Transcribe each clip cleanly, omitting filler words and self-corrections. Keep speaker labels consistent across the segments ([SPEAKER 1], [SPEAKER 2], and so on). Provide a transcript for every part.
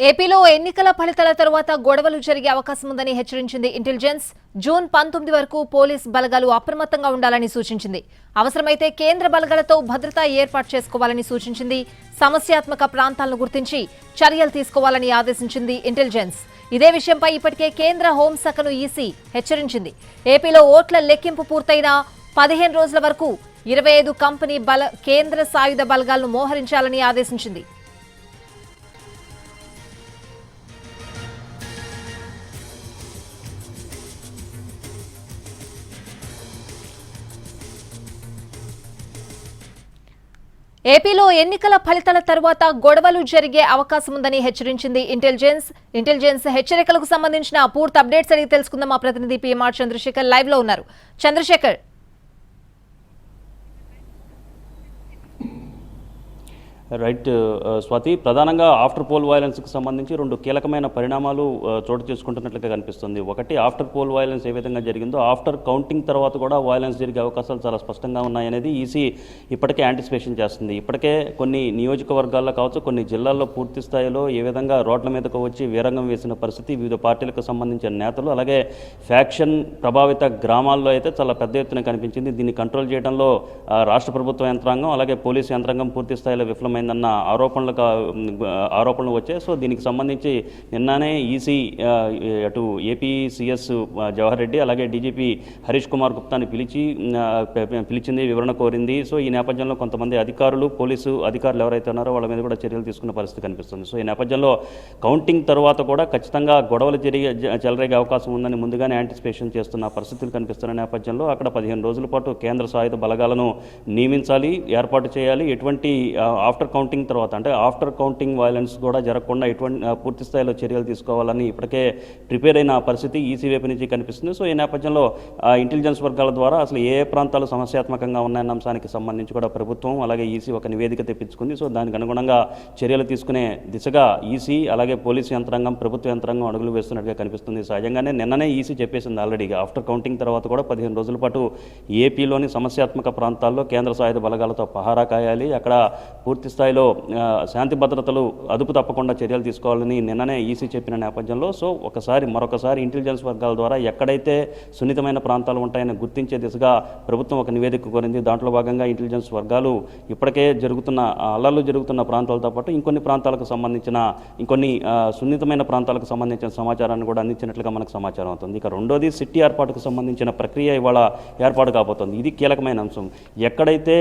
[SPEAKER 1] ఏపీలో ఎన్నికల ఫలితాల తర్వాత గొడవలు జరిగే అవకాశం ఉందని హెచ్చరించింది ఇంటెలిజెన్స్. జూన్ 19 వరకు పోలీస్ బలగాలు అప్రమత్తంగా ఉండాలని సూచించింది. అవసరమైతే కేంద్ర బలగాలతో భద్రతా ఏర్పాటు చేసుకోవాలని సూచించింది. సమస్యాత్మక ప్రాంతాలను గుర్తించి చర్యలు తీసుకోవాలని ఆదేశించింది ఇంటెలిజెన్స్. ఇదే విషయంపై ఇప్పటికే కేంద్ర హోంశాఖను ఈసీ హెచ్చరించింది. ఏపీలో ఓట్ల లెక్కింపు పూర్తయిన 15 రోజుల వరకు 25 కంపెనీ కేంద్ర సాయుధ బలగాలను మోహరించాలని ఆదేశించింది. ఏపీలో ఎన్నికల ఫలితాల తర్వాత గొడవలు జరిగే అవకాశం ఉందని హెచ్చరించింది ఇంటెలిజెన్స్ హెచ్చరికలకు సంబంధించిన పూర్తి అప్డేట్స్ అడిగి తెలుసుకుందాం. మా ప్రతినిధి పిఎంఆర్ చంద్రశేఖర్ లైవ్ లో ఉన్నారు. చంద్రశేఖర్,
[SPEAKER 2] రైట్ స్వాతి, ప్రధానంగా ఆఫ్టర్ పోల్ వైలెన్స్కి సంబంధించి రెండు కీలకమైన పరిణామాలు చోటు చేసుకుంటున్నట్లుగా కనిపిస్తుంది. ఒకటి, ఆఫ్టర్ పోల్ వైలెన్స్ ఏ విధంగా జరిగిందో ఆఫ్టర్ కౌంటింగ్ తర్వాత కూడా వైలెన్స్ జరిగే అవకాశాలు చాలా స్పష్టంగా ఉన్నాయనేది ఈసీ ఇప్పటికే యాంటిసిపేషన్ చేస్తుంది. ఇప్పటికే కొన్ని నియోజకవర్గాల్లో కావచ్చు, కొన్ని జిల్లాల్లో పూర్తి స్థాయిలో ఏ విధంగా రోడ్ల మీదకు వచ్చి వీరంగం వేసిన పరిస్థితి వివిధ పార్టీలకు సంబంధించిన నేతలు, అలాగే ఫ్యాక్షన్ ప్రభావిత గ్రామాల్లో అయితే చాలా పెద్ద ఎత్తున కనిపించింది. దీన్ని కంట్రోల్ చేయడంలో రాష్ట్ర ప్రభుత్వ యంత్రాంగం అలాగే పోలీసు యంత్రాంగం పూర్తి స్థాయిలో విఫలమైంది అన్న ఆరోపణలు వచ్చాయి. సో దీనికి సంబంధించి నిన్ననే ఈసీ అటు ఏపీ సిఎస్ జవహర్ రెడ్డి అలాగే డీజీపీ హరీష్ కుమార్ గుప్తాని పిలిచింది, వివరణ కోరింది. సో ఈ నేపథ్యంలో కొంతమంది అధికారులు, పోలీసు అధికారులు ఎవరైతే ఉన్నారో వాళ్ళ మీద కూడా చర్యలు తీసుకున్న పరిస్థితి కనిపిస్తుంది. సో ఈ నేపథ్యంలో కౌంటింగ్ తర్వాత కూడా ఖచ్చితంగా గొడవలు చెలరేగే అవకాశం ఉందని ముందుగానే యాంటిసిపేషన్ చేస్తున్న పరిస్థితులు కనిపిస్తున్న నేపథ్యంలో అక్కడ 15 రోజుల పాటు కేంద్ర సాయుధ బలగాలను నియమించాలి, ఏర్పాటు చేయాలి. ఎటువంటి ఆఫ్టర్ కౌంటింగ్ తర్వాత అంటే ఆఫ్టర్ కౌంటింగ్ వైలెన్స్ కూడా జరగకుండా ఎటువంటి పూర్తి స్థాయిలో చర్యలు తీసుకోవాలని ఇప్పటికే ప్రిపేర్ అయిన పరిస్థితి ఈసీ వైపు నుంచి కనిపిస్తుంది. సో ఈ నేపథ్యంలో ఇంటెలిజెన్స్ వర్గాల ద్వారా అసలు ఏ ప్రాంతాలు సమస్యాత్మకంగా ఉన్నాయన్న అంశానికి సంబంధించి కూడా ప్రభుత్వం అలాగే ఈసీ ఒక నివేదిక తెప్పించుకుంది. సో దానికి అనుగుణంగా చర్యలు తీసుకునే దిశగా ఈసీ అలాగే పోలీసు యంత్రాంగం, ప్రభుత్వ యంత్రాంగం అడుగులు వేస్తున్నట్టుగా కనిపిస్తుంది. సహజంగానే నిన్ననే ఈసీ చెప్పేసింది ఆల్రెడీగా ఆఫ్టర్ కౌంటింగ్ తర్వాత కూడా 15 రోజుల పాటు ఏపీలోని సమస్యాత్మక ప్రాంతాల్లో కేంద్ర సాయుధ బలగాలతో పహారా కాయాలి, అక్కడ పూర్తి స్థాయిలో శాంతి భద్రతలు అదుపు తప్పకుండా చర్యలు తీసుకోవాలని నిన్ననే ఈసీ చెప్పిన నేపథ్యంలో సో మరొకసారి ఇంటెలిజెన్స్ వర్గాల ద్వారా ఎక్కడైతే సున్నితమైన ప్రాంతాలు ఉంటాయని గుర్తించే దిశగా ప్రభుత్వం ఒక నివేదిక కోరింది. దాంట్లో భాగంగా ఇంటెలిజెన్స్ వర్గాలు ఇప్పటికే అల్లర్లు జరుగుతున్న ప్రాంతాలతో పాటు ఇంకొన్ని సున్నితమైన ప్రాంతాలకు సంబంధించిన సమాచారాన్ని కూడా అందించినట్లుగా మనకు సమాచారం అవుతుంది. ఇక రెండోది, సిటీ ఏర్పాటుకు సంబంధించిన ప్రక్రియ ఇవాళ ఏర్పాటు కాబోతోంది. ఇది కీలకమైన అంశం. ఎక్కడైతే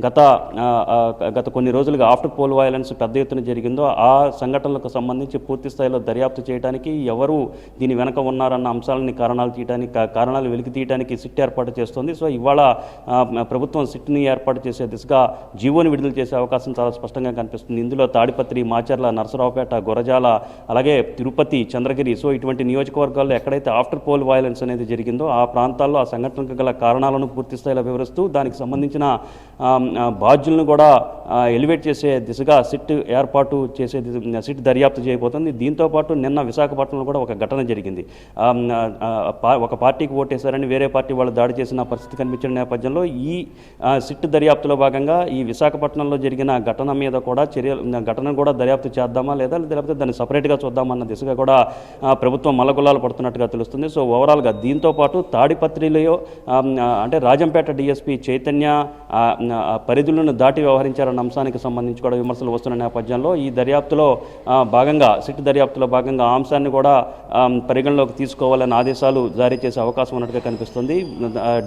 [SPEAKER 2] గత కొన్ని రోజులుగా ఆఫ్టర్ పోల్ వైలెన్స్ పెద్ద ఎత్తున జరిగిందో ఆ సంఘటనలకు సంబంధించి పూర్తి స్థాయిలో దర్యాప్తు చేయడానికి ఎవరు దీని వెనక ఉన్నారన్న అంశాలని కారణాలు వెలికి తీయడానికి సిట్ ఏర్పాటు చేస్తుంది. సో ఇవాళ ప్రభుత్వం సిట్ని ఏర్పాటు చేసే దిశగా జీవోని విడుదల చేసే అవకాశం చాలా స్పష్టంగా కనిపిస్తుంది. ఇందులో తాడిపత్రి, మాచర్ల, నరసరావుపేట, గురజాల, అలాగే తిరుపతి, చంద్రగిరి, సో ఇటువంటి నియోజకవర్గాల్లో ఎక్కడైతే ఆఫ్టర్ పోల్ వైలెన్స్ అనేది జరిగిందో ఆ ప్రాంతాల్లో ఆ సంఘటనకు గల కారణాలను పూర్తి స్థాయిలో వివరిస్తూ దానికి సంబంధించిన బాధ్యులను కూడా ఎలివేట్ చేసే దిశగా సిట్ ఏర్పాటు చేసే సిట్ దర్యాప్తు చేయబోతుంది. దీంతోపాటు నిన్న విశాఖపట్నంలో కూడా ఒక ఘటన జరిగింది. ఒక పార్టీకి ఓటేశారని వేరే పార్టీ వాళ్ళు దాడి చేసిన పరిస్థితి కనిపించిన నేపథ్యంలో ఈ సిట్ దర్యాప్తులో భాగంగా ఈ విశాఖపట్నంలో జరిగిన ఘటనను కూడా దర్యాప్తు చేద్దామా లేకపోతే దాన్ని సపరేట్గా చూద్దామన్న దిశగా కూడా ప్రభుత్వం మల్లగుల్లాలు పడుతున్నట్టుగా తెలుస్తుంది. సో ఓవరాల్గా దీంతోపాటు తాడిపత్రిలో అంటే రాజంపేట డిఎస్పీ చైతన్య పరిధులను దాటి వ్యవహరించారన్న అంశానికి సంబంధించి కూడా విమర్శలు వస్తున్న నేపథ్యంలో ఈ దర్యాప్తులో భాగంగా సిట్ దర్యాప్తులో భాగంగా ఆ అంశాన్ని కూడా పరిగణలోకి తీసుకోవాలని ఆదేశాలు జారీ చేసే అవకాశం ఉన్నట్టుగా కనిపిస్తుంది.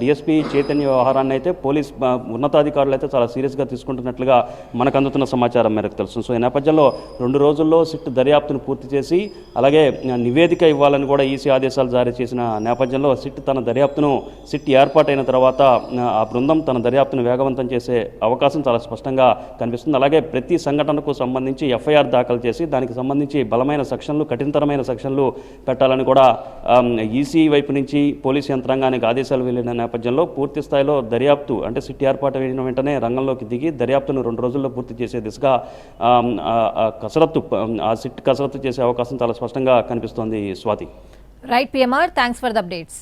[SPEAKER 2] డిఎస్పీ చైతన్య వ్యవహారాన్ని అయితే పోలీస్ ఉన్నతాధికారులు అయితే చాలా సీరియస్గా తీసుకుంటున్నట్లుగా మనకు అందుతున్న సమాచారం మేరకు తెలుస్తుంది. సో ఈ నేపథ్యంలో 2 రోజుల్లో సిట్ దర్యాప్తును పూర్తి చేసి అలాగే నివేదిక ఇవ్వాలని కూడా ఈసీ ఆదేశాలు జారీ చేసిన నేపథ్యంలో సిట్ ఏర్పాటైన తర్వాత ఆ బృందం తన దర్యాప్తును వేగవంతం చేసే అవకాశం చాలా స్పష్టంగా కనిపిస్తుంది. అలాగే ప్రతి సంఘటనకు సంబంధించి ఎఫ్ఐఆర్ దాఖలు చేసి దానికి సంబంధించి బలమైన సెక్షన్లు, కఠినతరమైన సెక్షన్లు పెట్టాలని కూడా ఈసీ వైపు నుంచి పోలీసు యంత్రాంగానికి ఆదేశాలు వెళ్ళిన నేపథ్యంలో పూర్తి స్థాయిలో దర్యాప్తు అంటే సిట్ ఏర్పాటు అయిన వెంటనే రంగంలోకి దిగి దర్యాప్తును 2 రోజుల్లో పూర్తి చేసే దిశగా సిట్ కసరత్తు చేసే అవకాశం చాలా స్పష్టంగా కనిపిస్తోంది. Swathi.
[SPEAKER 1] Right PMR, thanks for the updates.